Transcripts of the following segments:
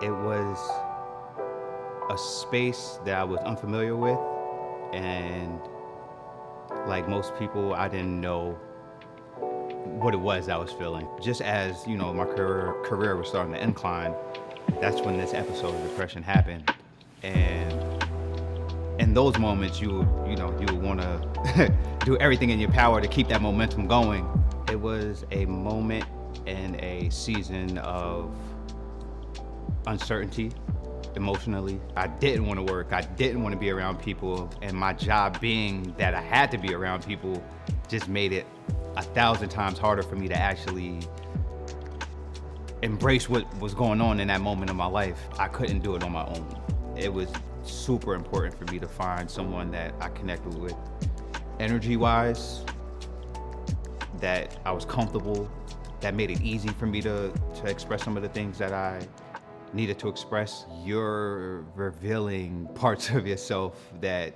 It was a space that I was unfamiliar with, and like most people, I didn't know what it was I was feeling. Just as, my career was starting to incline, that's when this episode of depression happened. And in those moments, you would want to do everything in your power to keep that momentum going. It was a moment in a season of uncertainty emotionally. I didn't want to work. I didn't want to be around people. And my job being that I had to be around people just made it 1,000 times harder for me to actually embrace what was going on in that moment of my life. I couldn't do it on my own. It was super important for me to find someone that I connected with energy-wise, that I was comfortable, that made it easy for me to express some of the things that I needed to express. You're revealing parts of yourself that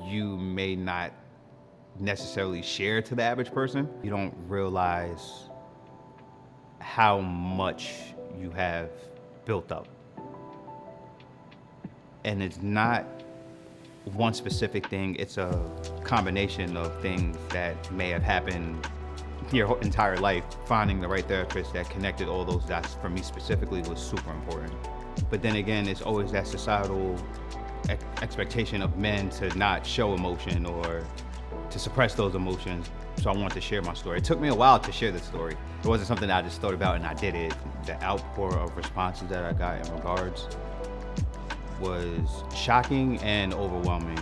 you may not necessarily share to the average person. You don't realize how much you have built up. And it's not one specific thing, it's a combination of things that may have happened your entire life. Finding the right therapist that connected all those dots for me specifically was super important. But then again, it's always that societal expectation of men to not show emotion or to suppress those emotions. So I wanted to share my story. It took me a while to share this story. It wasn't something that I just thought about and I did it. The outpour of responses that I got in regards was shocking and overwhelming,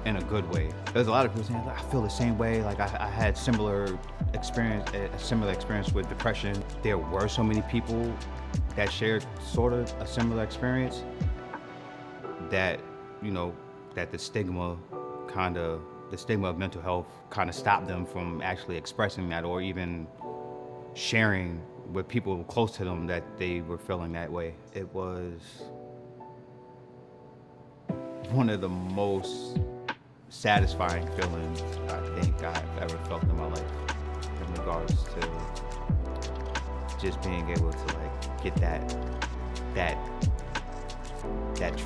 in a good way. There's a lot of people saying, I feel the same way. Like I had a similar experience with depression. There were so many people that shared sort of a similar experience that, that the stigma of mental health kind of stopped them from actually expressing that or even sharing with people close to them that they were feeling that way. It was one of the most satisfying feelings I think I've ever felt in my life in regards to just being able to get that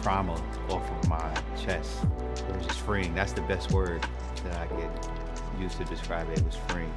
trauma off of my chest. It was just freeing. That's the best word that I could use to describe it. It was freeing.